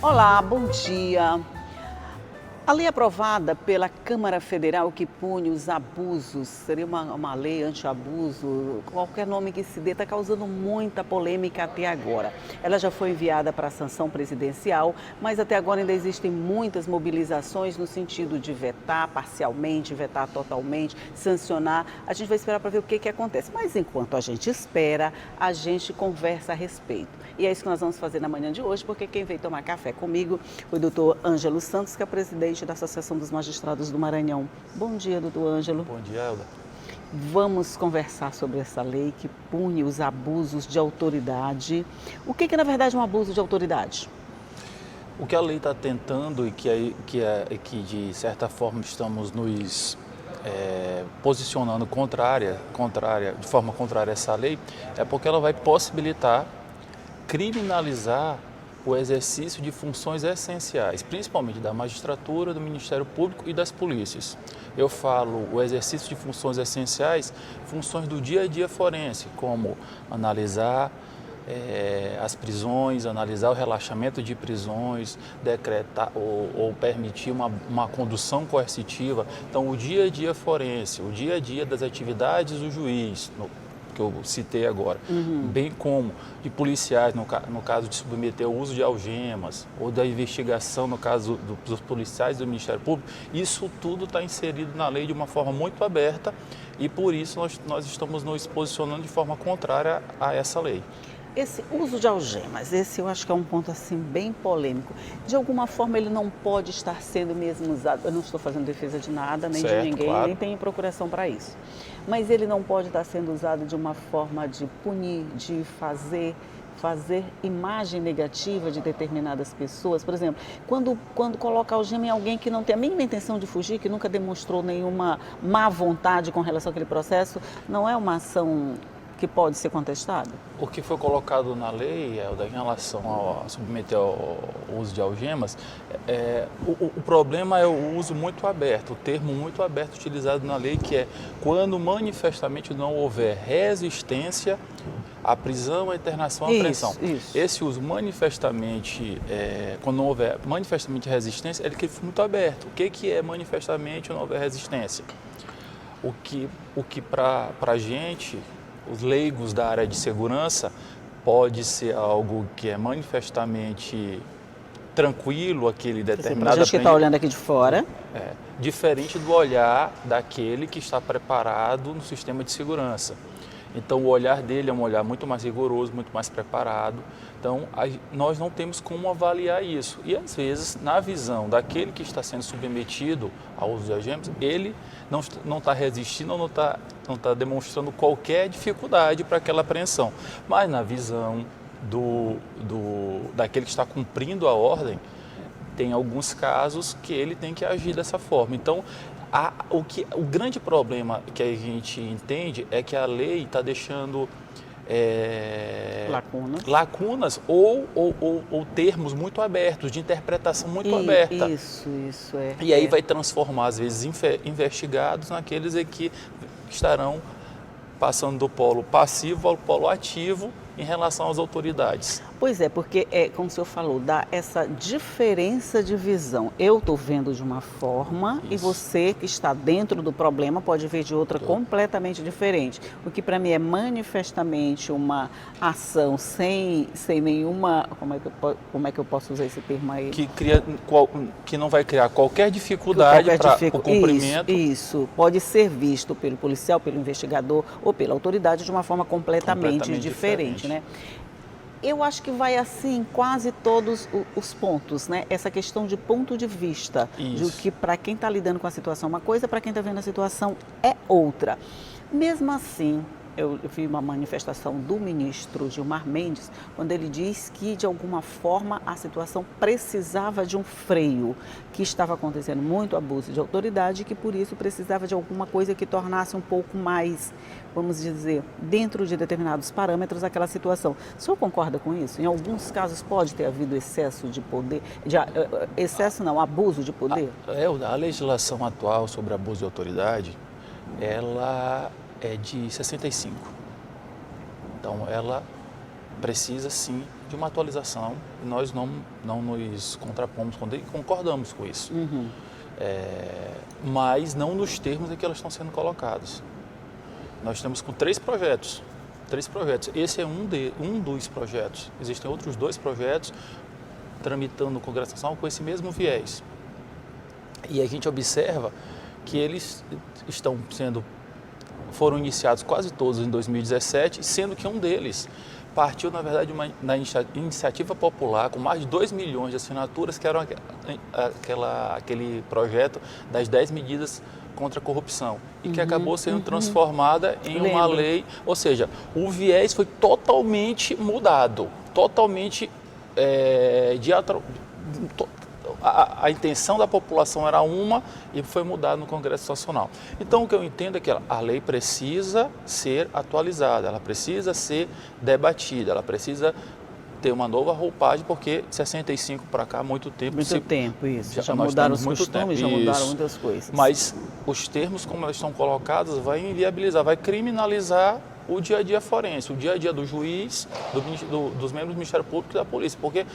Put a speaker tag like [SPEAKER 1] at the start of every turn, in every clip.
[SPEAKER 1] Olá, bom dia. A lei aprovada pela Câmara Federal que pune os abusos, seria uma lei anti-abuso, qualquer nome que se dê, está causando muita polêmica até agora. Ela já foi enviada para a sanção presidencial, mas até agora ainda existem muitas mobilizações no sentido de vetar parcialmente, vetar totalmente, sancionar. A gente vai esperar para ver o que acontece. Mas enquanto a gente espera, a gente conversa a respeito. E é isso que nós vamos fazer na manhã de hoje, porque quem veio tomar café comigo foi o doutor Ângelo Santos, que é presidente da Associação dos Magistrados do Maranhão. Bom dia, doutor Ângelo.
[SPEAKER 2] Bom dia, Elda.
[SPEAKER 1] Vamos conversar sobre essa lei que pune os abusos de autoridade. O que na verdade é um abuso de autoridade?
[SPEAKER 2] O que a lei está tentando e que de certa forma estamos nos posicionando de forma contrária a essa lei, é porque ela vai possibilitar criminalizar o exercício de funções essenciais, principalmente da magistratura, do Ministério Público e das polícias. Eu falo o exercício de funções essenciais, funções do dia a dia forense, como analisar as prisões, analisar o relaxamento de prisões, decretar ou permitir uma condução coercitiva. Então, o dia a dia forense, o dia a dia das atividades do juiz, que eu citei agora, bem como de policiais, no caso de submeter ao uso de algemas, ou da investigação, no caso dos policiais do Ministério Público, isso tudo está inserido na lei de uma forma muito aberta e por isso nós estamos nos posicionando de forma contrária a essa lei.
[SPEAKER 1] Esse uso de algemas, esse eu acho que é um ponto assim bem polêmico. De alguma forma ele não pode estar sendo mesmo usado, eu não estou fazendo defesa de nada, nem
[SPEAKER 2] Certo,
[SPEAKER 1] de ninguém,
[SPEAKER 2] claro.
[SPEAKER 1] nem tenho procuração para isso. Mas ele não pode estar sendo usado de uma forma de punir, de fazer imagem negativa de determinadas pessoas. Por exemplo, quando coloca algema em alguém que não tem a mínima intenção de fugir, que nunca demonstrou nenhuma má vontade com relação àquele processo, não é uma ação que pode ser contestada?
[SPEAKER 2] O que foi colocado na lei, Elda, em relação a submeter ao uso de algemas, o problema é o uso muito aberto, o termo muito aberto utilizado na lei, que é quando manifestamente não houver resistência à prisão, à internação, à apreensão.
[SPEAKER 1] Isso.
[SPEAKER 2] Esse uso manifestamente, quando não houver manifestamente resistência, ele fica muito aberto. O que é manifestamente não houver resistência? O que para a gente, os leigos da área de segurança, pode ser algo que é manifestamente tranquilo, aquele determinado...
[SPEAKER 1] A gente que está olhando aqui de fora.
[SPEAKER 2] Diferente do olhar daquele que está preparado no sistema de segurança. Então, o olhar dele é um olhar muito mais rigoroso, muito mais preparado. Então, nós não temos como avaliar isso. E, às vezes, na visão daquele que está sendo submetido ao uso de algemas, ele não está resistindo ou não está demonstrando qualquer dificuldade para aquela apreensão. Mas, na visão daquele que está cumprindo a ordem, tem alguns casos que ele tem que agir dessa forma. Então, o grande problema que a gente entende é que a lei está deixando lacunas ou termos muito abertos, de interpretação muito aberta.
[SPEAKER 1] Isso é.
[SPEAKER 2] E aí vai transformar, às vezes, investigados naqueles que estarão passando do polo passivo ao polo ativo em relação às autoridades.
[SPEAKER 1] Pois é, porque como o senhor falou, dá essa diferença de visão. Eu estou vendo de uma forma e você que está dentro do problema pode ver de outra completamente diferente. O que para mim é manifestamente uma ação sem nenhuma... Como é que eu posso usar esse termo aí?
[SPEAKER 2] Que não vai criar qualquer dificuldade para o cumprimento.
[SPEAKER 1] Isso, pode ser visto pelo policial, pelo investigador ou pela autoridade de uma forma completamente diferente. Né? Eu acho que vai assim em quase todos os pontos, né? Essa questão de ponto de vista, de que para quem está lidando com a situação é uma coisa, para quem está vendo a situação é outra. Mesmo assim, eu vi uma manifestação do ministro Gilmar Mendes, quando ele diz que, de alguma forma, a situação precisava de um freio, que estava acontecendo muito abuso de autoridade e que, por isso, precisava de alguma coisa que tornasse um pouco mais, vamos dizer, dentro de determinados parâmetros aquela situação. O senhor concorda com isso? Em alguns casos pode ter havido excesso de poder, abuso de poder?
[SPEAKER 2] A legislação atual sobre abuso de autoridade, ela é de 65. Então, ela precisa sim de uma atualização, e nós não nos contrapomos com ele e concordamos com isso. Mas não nos termos em que elas estão sendo colocadas. Nós estamos com 3 projetos. Esse é um dos projetos. Existem outros 2 projetos tramitando no Congresso Nacional com esse mesmo viés. E a gente observa que eles foram iniciados quase todos em 2017, sendo que um deles partiu, na verdade, da iniciativa popular com mais de 2 milhões de assinaturas, que era aquele projeto das 10 medidas contra a corrupção, e que acabou sendo transformada em uma lei, ou seja, o viés foi totalmente mudado, totalmente a intenção da população era uma e foi mudada no Congresso Nacional. Então, o que eu entendo é que a lei precisa ser atualizada, ela precisa ser debatida, ela precisa ter uma nova roupagem, porque 65 para cá, muito tempo.
[SPEAKER 1] Isso. Já mudaram os costumes, já mudaram muitas coisas.
[SPEAKER 2] Mas os termos como elas estão colocados vai inviabilizar, vai criminalizar o dia a dia forense, o dia a dia do juiz, dos membros do Ministério Público e da polícia, porque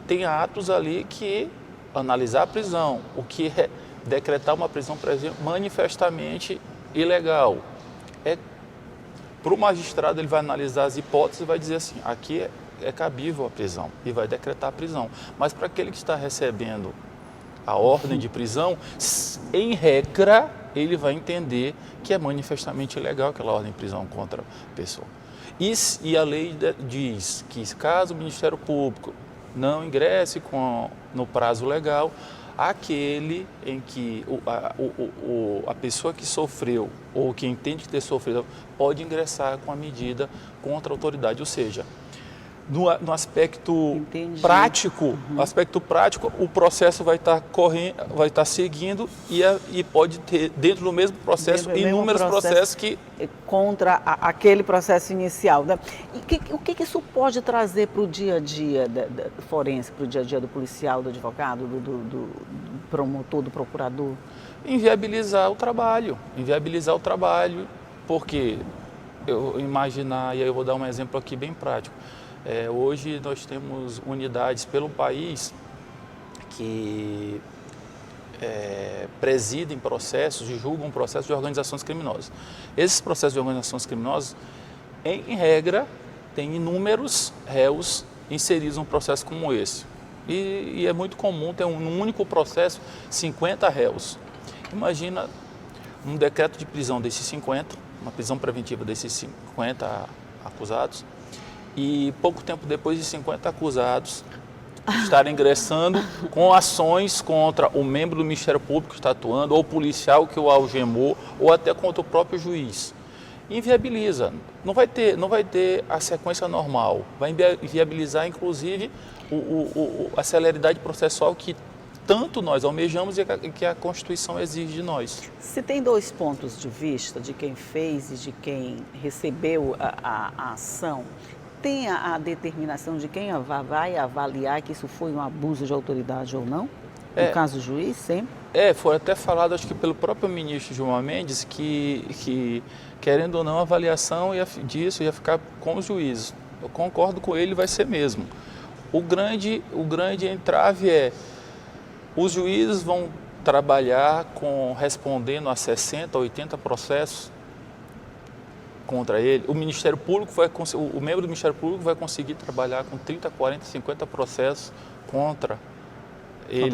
[SPEAKER 2] tem atos ali que analisar a prisão, o que é decretar uma prisão, por exemplo, manifestamente ilegal. Para o magistrado, ele vai analisar as hipóteses e vai dizer assim, aqui é cabível a prisão e vai decretar a prisão. Mas para aquele que está recebendo a ordem de prisão, em regra, ele vai entender que é manifestamente ilegal aquela ordem de prisão contra a pessoa. E a lei diz que caso o Ministério Público não ingresse no prazo legal, aquele em que a pessoa que sofreu ou que entende ter sofrido pode ingressar com a medida contra a autoridade, ou seja, no aspecto prático, o processo vai estar correndo, vai estar seguindo e pode ter dentro do mesmo processo inúmeros processos que
[SPEAKER 1] contra aquele processo inicial, né? E o que isso pode trazer para o dia a dia forense, para o dia a dia do policial, do advogado, do promotor, do procurador?
[SPEAKER 2] Inviabilizar o trabalho, porque eu imaginar, e aí eu vou dar um exemplo aqui bem prático. Hoje nós temos unidades pelo país que presidem processos e julgam processos de organizações criminosas. Esses processos de organizações criminosas, em regra, têm inúmeros réus inseridos num processo como esse. E é muito comum ter num único processo 50 réus. Imagina um decreto de prisão desses 50, uma prisão preventiva desses 50 acusados, e pouco tempo depois de 50 acusados estarem ingressando com ações contra o membro do Ministério Público que está atuando, ou o policial que o algemou, ou até contra o próprio juiz. Inviabiliza, não vai ter a sequência normal, vai inviabilizar inclusive a celeridade processual que tanto nós almejamos e que a Constituição exige de nós.
[SPEAKER 1] Se tem 2 pontos de vista, de quem fez e de quem recebeu a ação, tem a determinação de quem vai avaliar que isso foi um abuso de autoridade ou não? No caso do juiz, sempre?
[SPEAKER 2] Foi até falado, acho que pelo próprio ministro Gilmar Mendes, que querendo ou não, a avaliação disso ia ficar com os juízes. Eu concordo com ele, vai ser mesmo. O grande entrave os juízes vão trabalhar respondendo a 60, 80 processos contra ele. O Ministério Público o membro do Ministério Público vai conseguir trabalhar com 30, 40, 50 processos contra ele.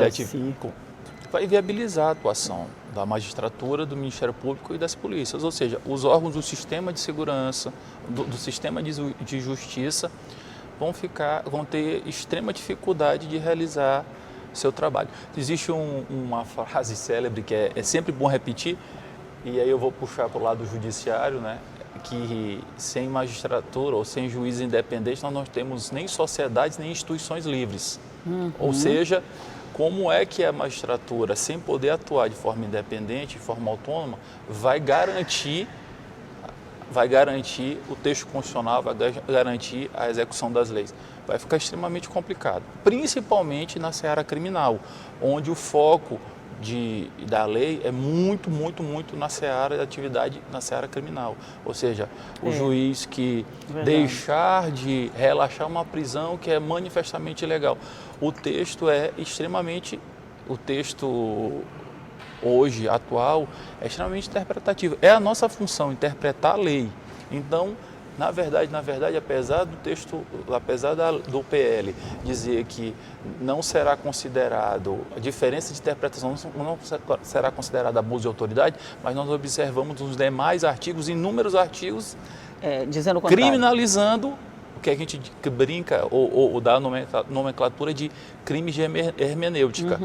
[SPEAKER 2] Vai viabilizar a atuação da magistratura, do Ministério Público e das polícias, ou seja, os órgãos do sistema de segurança, do sistema de justiça vão ter extrema dificuldade de realizar seu trabalho. Existe uma frase célebre que é sempre bom repetir, e aí eu vou puxar para o lado judiciário, né? Que sem magistratura ou sem juízes independentes nós não temos nem sociedades nem instituições livres. Ou seja, como é que a magistratura, sem poder atuar de forma independente, de forma autônoma, vai garantir o texto constitucional, vai garantir a execução das leis? Vai ficar extremamente complicado, principalmente na seara criminal, onde o foco da lei é muito na seara de atividade, na seara criminal. Ou seja, o juiz que deixar de relaxar uma prisão que é manifestamente ilegal. O texto é extremamente, o texto hoje, atual, é extremamente interpretativo. É a nossa função, interpretar a lei. Então, na verdade, apesar do texto, do PL dizer que não será considerado, a diferença de interpretação não será considerada abuso de autoridade, mas nós observamos nos demais artigos, inúmeros artigos,
[SPEAKER 1] dizendo
[SPEAKER 2] criminalizando o que a gente brinca ou dá a nomenclatura de crime de hermenêutica.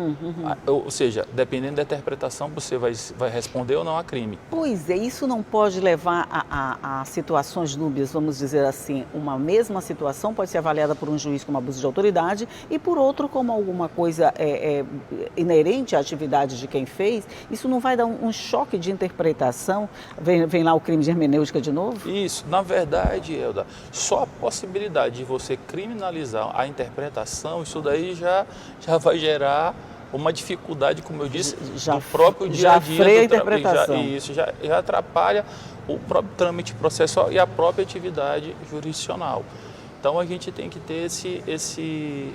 [SPEAKER 2] Ou seja, dependendo da interpretação, você vai responder ou não a crime.
[SPEAKER 1] Pois é, isso não pode levar a situações dúbias, vamos dizer assim. Uma mesma situação pode ser avaliada por um juiz como abuso de autoridade e por outro como alguma coisa inerente à atividade de quem fez. Isso não vai dar um choque de interpretação? Vem lá o crime de hermenêutica de novo?
[SPEAKER 2] Isso, na verdade, Elda, só a possibilidade de você criminalizar a interpretação, isso daí já vai gerar uma dificuldade, como eu disse, do próprio dia a dia.
[SPEAKER 1] Já freia a interpretação.
[SPEAKER 2] Isso já atrapalha o próprio trâmite processual e a própria atividade jurisdicional. Então a gente tem que ter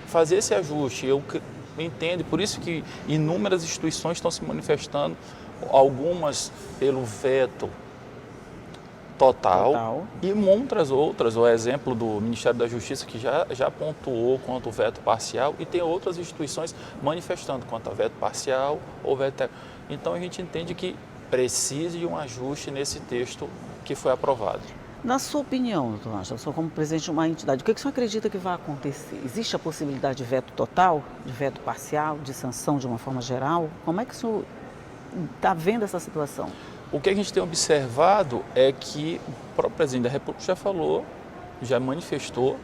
[SPEAKER 2] fazer esse ajuste. Eu entendo, por isso que inúmeras instituições estão se manifestando, algumas pelo veto total e muitas outras, o exemplo do Ministério da Justiça que já pontuou quanto o veto parcial e tem outras instituições manifestando quanto a veto parcial ou veto. Então a gente entende que precisa de um ajuste nesse texto que foi aprovado.
[SPEAKER 1] Na sua opinião, doutor Ângelo, só como presidente de uma entidade, o que o senhor acredita que vai acontecer? Existe a possibilidade de veto total, de veto parcial, de sanção de uma forma geral? Como é que o senhor está vendo essa situação?
[SPEAKER 2] O que a gente tem observado é que o próprio presidente da República já falou, já manifestou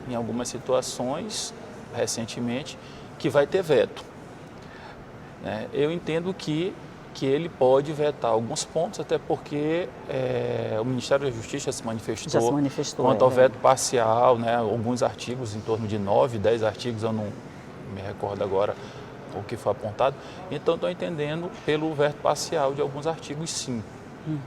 [SPEAKER 2] em algumas situações recentemente que vai ter veto. Eu entendo que ele pode vetar alguns pontos, até porque o Ministério da Justiça já se manifestou quanto ao veto parcial, alguns artigos, em torno de 9, 10 artigos, eu não me recordo agora o que foi apontado. Então, estou entendendo pelo veto parcial de alguns artigos, sim.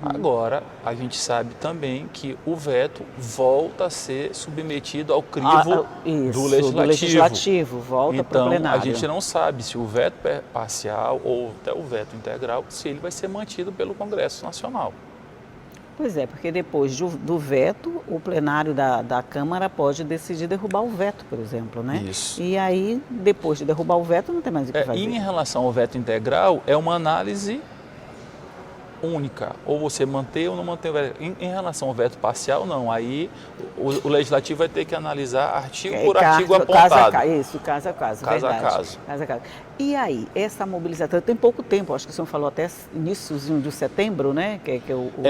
[SPEAKER 2] Agora, a gente sabe também que o veto volta a ser submetido ao crivo do Legislativo.
[SPEAKER 1] Volta para o plenário.
[SPEAKER 2] Então, a gente não sabe se o veto parcial ou até o veto integral, se ele vai ser mantido pelo Congresso Nacional.
[SPEAKER 1] Pois é, porque depois do veto, o plenário da Câmara pode decidir derrubar o veto, por exemplo, né?
[SPEAKER 2] Isso.
[SPEAKER 1] E aí, depois de derrubar o veto, não tem mais o que fazer.
[SPEAKER 2] E em relação ao veto integral, é uma análise única, ou você manter ou não manter o veto. Em relação ao veto parcial, não. Aí o Legislativo vai ter que analisar artigo por artigo apontado.
[SPEAKER 1] Caso a caso,
[SPEAKER 2] caso
[SPEAKER 1] verdade.
[SPEAKER 2] A caso.
[SPEAKER 1] Caso a caso. E aí, essa mobilização, tem pouco tempo, acho que o senhor falou até iníciozinho de setembro, né?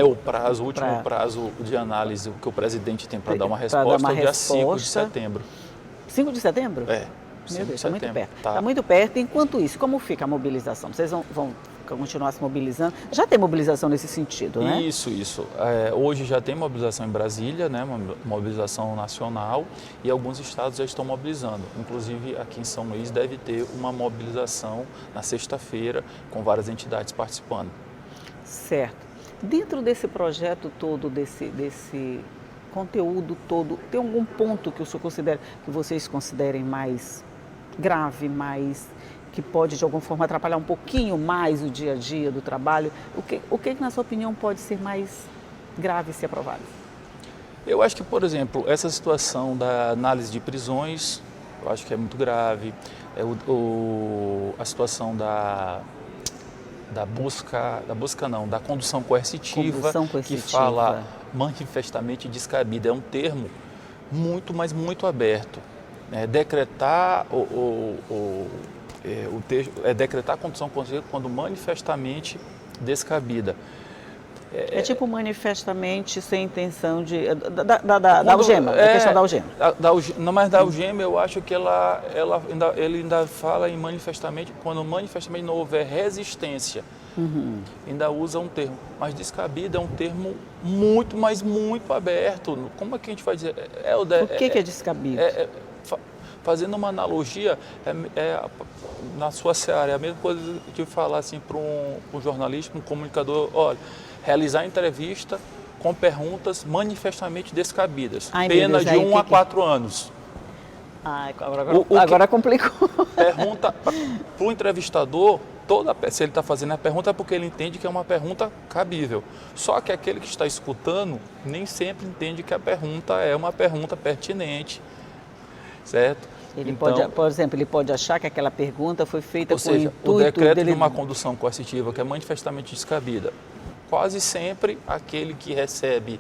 [SPEAKER 2] O prazo, o último prazo de análise que o presidente tem para dar uma resposta é o dia 5 de setembro.
[SPEAKER 1] 5 de setembro? Meu Deus, está muito perto. Está muito perto. Enquanto isso, como fica a mobilização? Vocês vão continuar se mobilizando? Já tem mobilização nesse sentido, né?
[SPEAKER 2] Isso. Hoje já tem mobilização em Brasília, né? Uma mobilização nacional, e alguns estados já estão mobilizando. Inclusive, aqui em São Luís deve ter uma mobilização na sexta-feira, com várias entidades participando.
[SPEAKER 1] Certo. Dentro desse projeto todo, desse conteúdo todo, tem algum ponto que o senhor considera, que vocês considerem mais grave, que pode de alguma forma atrapalhar um pouquinho mais o dia a dia do trabalho? O que na sua opinião pode ser mais grave se aprovado?
[SPEAKER 2] Eu acho que, por exemplo, essa situação da análise de prisões, eu acho que é muito grave. A situação da condução coercitiva, que fala manifestamente descabida. É um termo muito, mas muito aberto. Decretar decretar a condução coercitiva quando manifestamente descabida.
[SPEAKER 1] É tipo manifestamente sem intenção de... Da algema, a questão da algema.
[SPEAKER 2] Mas da algema eu acho que ele ainda fala em manifestamente, quando manifestamente não houver resistência. Ainda usa um termo. Mas descabida é um termo muito, mas muito aberto. Como é que a gente vai dizer?
[SPEAKER 1] O que é descabido?
[SPEAKER 2] fazendo uma analogia, na sua seara, é a mesma coisa de falar assim para um jornalista, um comunicador, olha, realizar entrevista com perguntas manifestamente descabidas. Pena de 1 a 4 anos.
[SPEAKER 1] Agora complicou.
[SPEAKER 2] Pergunta para o entrevistador, se ele está fazendo a pergunta é porque ele entende que é uma pergunta cabível. Só que aquele que está escutando nem sempre entende que a pergunta é uma pergunta pertinente, certo?
[SPEAKER 1] Ele pode, por exemplo, ele pode achar que aquela pergunta foi feita com o intuito
[SPEAKER 2] o decreto
[SPEAKER 1] dele...
[SPEAKER 2] de uma condução coercitiva que é manifestamente descabida, quase sempre aquele que recebe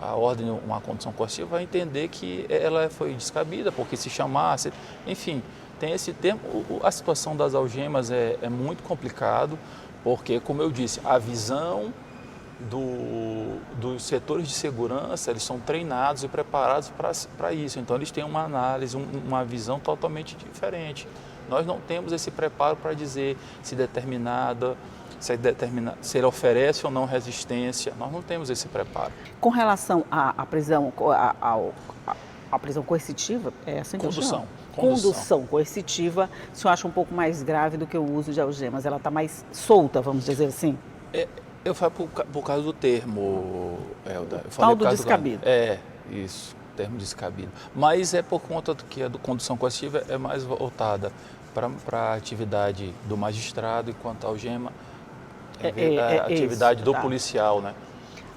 [SPEAKER 2] a ordem de uma condução coercitiva vai entender que ela foi descabida, porque se chamasse, enfim, tem esse termo. A situação das algemas é muito complicado, porque, como eu disse, a visão dos setores de segurança, eles são treinados e preparados para isso, então eles têm uma análise, uma visão totalmente diferente. Nós não temos esse preparo para dizer se ele oferece ou não resistência, nós não temos esse preparo.
[SPEAKER 1] Com relação à prisão, à prisão coercitiva, é assim que condução coercitiva, o senhor acha um pouco mais grave do que o uso de algemas? Ela está mais solta, vamos dizer assim?
[SPEAKER 2] Eu falo por causa do termo, Elda.
[SPEAKER 1] Tal do descabido.
[SPEAKER 2] Isso, termo descabido. Mas é por conta que a condução coercitiva é mais voltada para a atividade do magistrado, enquanto a algema a atividade do policial, né?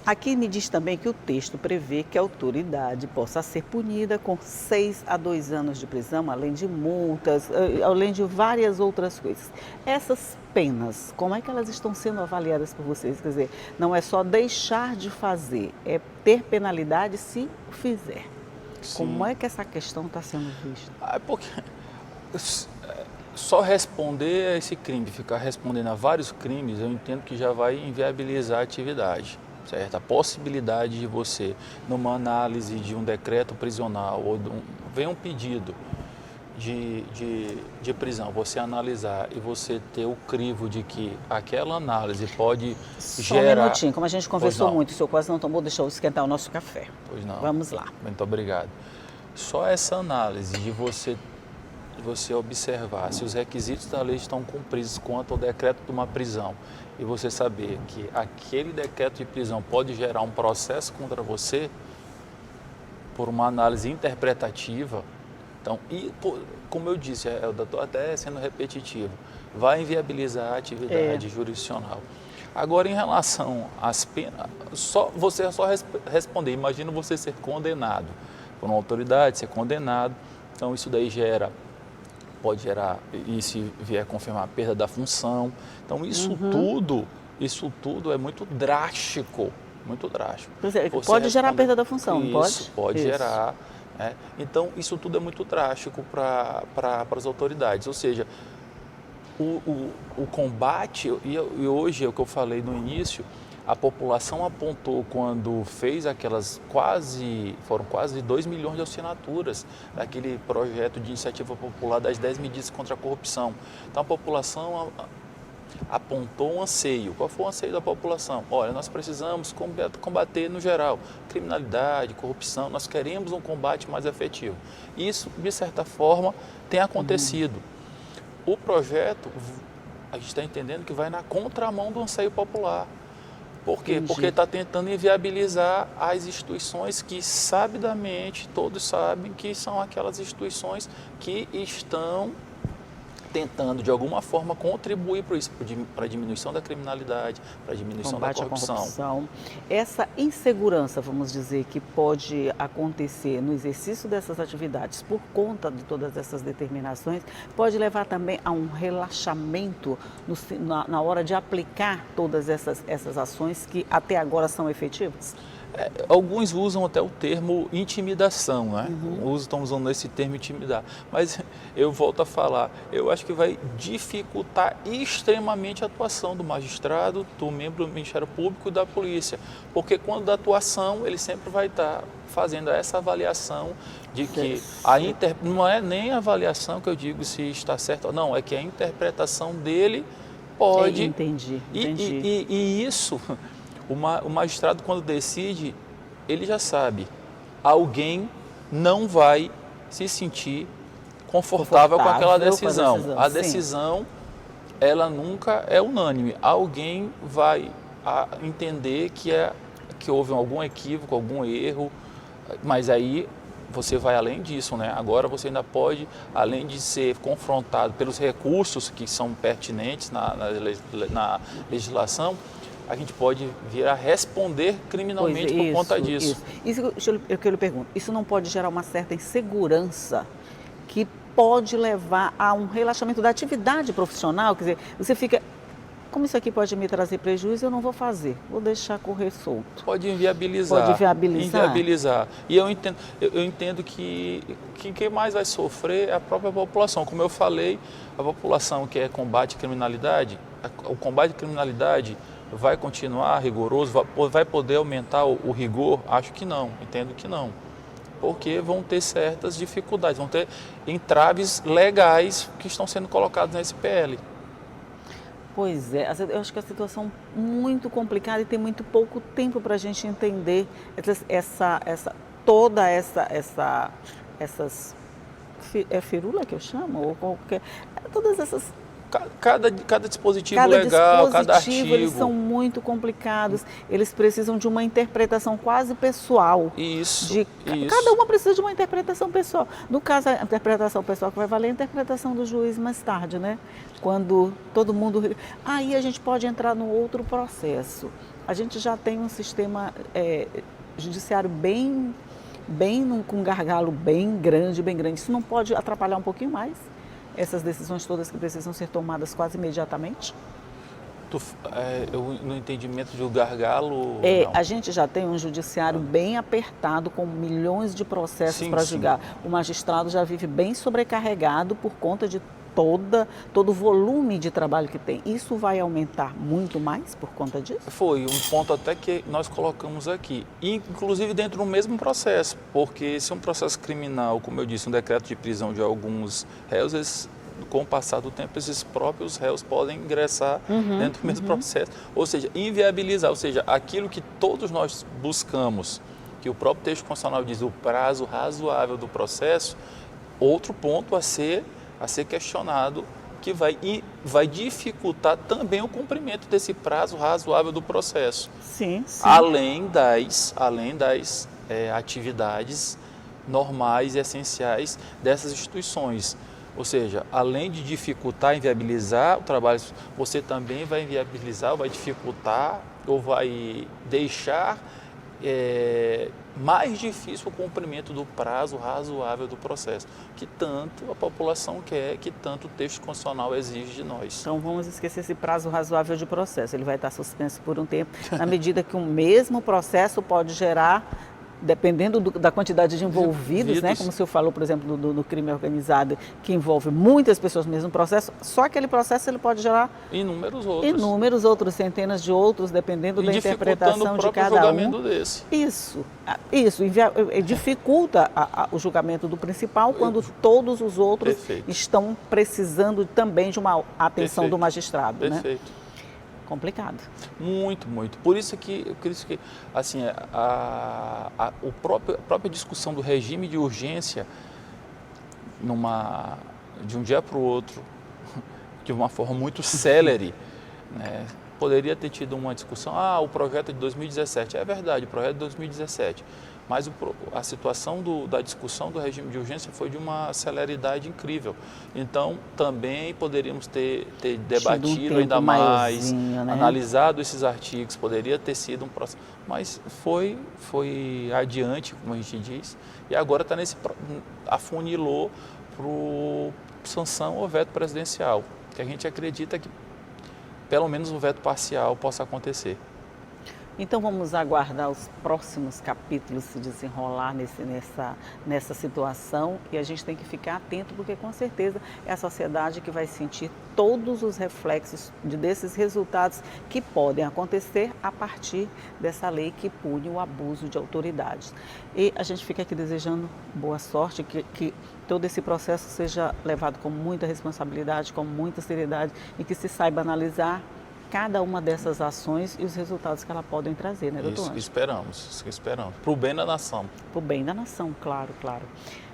[SPEAKER 1] Aqui me diz também que o texto prevê que a autoridade possa ser punida com 6 a 2 anos de prisão, além de multas, além de várias outras coisas. Essas penas, como é que elas estão sendo avaliadas por vocês? Quer dizer, não é só deixar de fazer, é ter penalidade se fizer. Sim. Como é que essa questão está sendo vista?
[SPEAKER 2] Porque só responder a esse crime, ficar respondendo a vários crimes, eu entendo que já vai inviabilizar a atividade. Certo? A possibilidade de você, numa análise de um decreto prisional, ou vem um pedido de prisão, você analisar e você ter o crivo de que aquela análise pode
[SPEAKER 1] Só um minutinho, como a gente conversou muito, o senhor quase não tomou, deixou esquentar o nosso café.
[SPEAKER 2] Pois não.
[SPEAKER 1] Vamos lá.
[SPEAKER 2] Muito obrigado. Só essa análise de você observar se os requisitos da lei estão cumpridos quanto ao decreto de uma prisão e você saber que aquele decreto de prisão pode gerar um processo contra você por uma análise interpretativa, então, como eu disse, eu estou até sendo repetitivo, vai inviabilizar a atividade jurisdicional. Agora, em relação às penas, você só responder, imagina você ser condenado por uma autoridade, ser condenado, então isso daí pode gerar, e se vier confirmar, a perda da função. Então, isso tudo é muito drástico, muito drástico.
[SPEAKER 1] Pode gerar perda da função, não pode?
[SPEAKER 2] Isso, pode gerar. Então, isso tudo é muito drástico para as autoridades. Ou seja, o combate, e hoje é o que eu falei no início, a população apontou quando fez foram quase 2 milhões de assinaturas daquele projeto de iniciativa popular das 10 medidas contra a corrupção. Então a população apontou um anseio. Qual foi o anseio da população? Olha, nós precisamos combater no geral criminalidade, corrupção, nós queremos um combate mais efetivo. Isso, de certa forma, tem acontecido. O projeto, a gente está entendendo que vai na contramão do anseio popular. Por quê?
[SPEAKER 1] Entendi.
[SPEAKER 2] Porque está tentando inviabilizar as instituições que, sabidamente, todos sabem que são aquelas instituições que estão tentando, de alguma forma, contribuir para isso, para a diminuição da criminalidade, para a diminuição da corrupção.
[SPEAKER 1] Essa insegurança, vamos dizer, que pode acontecer no exercício dessas atividades por conta de todas essas determinações, pode levar também a um relaxamento na hora de aplicar todas essas ações que até agora são efetivas?
[SPEAKER 2] Alguns usam até o termo intimidação, né? Estão usando esse termo intimidar. Mas eu volto a falar, eu acho que vai dificultar extremamente a atuação do magistrado, do membro do Ministério Público e da polícia. Porque quando da atuação, ele sempre vai estar fazendo essa avaliação de que não é nem a avaliação que eu digo se está certo ou não, é que a interpretação dele pode...
[SPEAKER 1] Entendi.
[SPEAKER 2] E isso... O magistrado, quando decide, ele já sabe, alguém não vai se sentir confortável com aquela
[SPEAKER 1] com a
[SPEAKER 2] decisão. A
[SPEAKER 1] sim.
[SPEAKER 2] decisão, ela nunca é unânime. Alguém vai entender que houve algum equívoco, algum erro, mas aí você vai além disso, né? Agora você ainda pode, além de ser confrontado pelos recursos que são pertinentes na legislação, a gente pode vir a responder criminalmente por conta disso.
[SPEAKER 1] Isso que eu lhe pergunto, isso não pode gerar uma certa insegurança que pode levar a um relaxamento da atividade profissional? Quer dizer, você fica, como isso aqui pode me trazer prejuízo, eu não vou fazer, vou deixar correr solto.
[SPEAKER 2] Pode inviabilizar.
[SPEAKER 1] Pode inviabilizar.
[SPEAKER 2] E eu entendo que quem mais vai sofrer é a própria população. Como eu falei, a população que combate a criminalidade, o combate à criminalidade vai continuar rigoroso, vai poder aumentar o rigor? Acho que não, entendo que não. Porque vão ter certas dificuldades, vão ter entraves legais que estão sendo colocados na SPL.
[SPEAKER 1] Pois é, eu acho que a situação é muito complicada e tem muito pouco tempo para a gente entender essas firula que eu chamo? Ou qualquer, todas essas...
[SPEAKER 2] Cada dispositivo legal, cada artigo.
[SPEAKER 1] Eles são muito complicados, eles precisam de uma interpretação quase pessoal.
[SPEAKER 2] Isso.
[SPEAKER 1] Cada uma precisa de uma interpretação pessoal. No caso, a interpretação pessoal que vai valer é a interpretação do juiz mais tarde, né? Quando todo mundo... Aí a gente pode entrar no outro processo. A gente já tem um sistema judiciário com um gargalo bem grande. Isso não pode atrapalhar um pouquinho mais? Essas decisões todas que precisam ser tomadas quase imediatamente?
[SPEAKER 2] No entendimento do gargalo...
[SPEAKER 1] A gente já tem um judiciário bem apertado, com milhões de processos para julgar. O magistrado já vive bem sobrecarregado por conta de todo o volume de trabalho que tem. Isso vai aumentar muito mais por conta disso?
[SPEAKER 2] Foi um ponto até que nós colocamos aqui, inclusive dentro do mesmo processo, porque se um processo criminal, como eu disse, um decreto de prisão de alguns réus, com o passar do tempo, esses próprios réus podem ingressar dentro do mesmo processo, ou seja, inviabilizar, ou seja, aquilo que todos nós buscamos, que o próprio texto constitucional diz, o prazo razoável do processo, outro ponto a ser questionado, que vai dificultar também o cumprimento desse prazo razoável do processo.
[SPEAKER 1] Sim.
[SPEAKER 2] Além das atividades normais e essenciais dessas instituições. Ou seja, além de dificultar, inviabilizar o trabalho, você também vai inviabilizar, vai dificultar ou vai deixar mais difícil o cumprimento do prazo razoável do processo, que tanto a população quer, que tanto o texto constitucional exige de nós.
[SPEAKER 1] Então vamos esquecer esse prazo razoável de processo, ele vai estar suspenso por um tempo, na medida que o mesmo processo pode gerar, dependendo da quantidade de envolvidos, né? Como o senhor falou, por exemplo, do crime organizado, que envolve muitas pessoas no mesmo processo, só aquele processo ele pode gerar inúmeros outros, centenas de outros, dependendo da interpretação de cada
[SPEAKER 2] julgamento desse.
[SPEAKER 1] Isso dificulta o julgamento do principal quando todos os outros estão precisando também de uma atenção do magistrado.
[SPEAKER 2] Perfeito.
[SPEAKER 1] Né? Complicado.
[SPEAKER 2] Muito. Por isso que assim, a própria discussão do regime de urgência de um dia para o outro, de uma forma muito célere, né? Poderia ter tido uma discussão, o projeto é de 2017. É verdade, o projeto é de 2017. Mas a situação da discussão do regime de urgência foi de uma celeridade incrível. Então, também poderíamos ter debatido ainda mais, né? Analisado esses artigos, poderia ter sido um processo. Mas foi adiante, como a gente diz, e agora afunilou para sanção ou veto presidencial, que a gente acredita que pelo menos o veto parcial possa acontecer.
[SPEAKER 1] Então vamos aguardar os próximos capítulos se desenrolar nessa situação, e a gente tem que ficar atento, porque com certeza é a sociedade que vai sentir todos os reflexos desses resultados que podem acontecer a partir dessa lei que pune o abuso de autoridades. E a gente fica aqui desejando boa sorte, que todo esse processo seja levado com muita responsabilidade, com muita seriedade, e que se saiba analisar cada uma dessas ações e os resultados que elas podem trazer, né, doutor?
[SPEAKER 2] Isso, esperamos. Para o bem da nação.
[SPEAKER 1] Para o bem da nação, claro.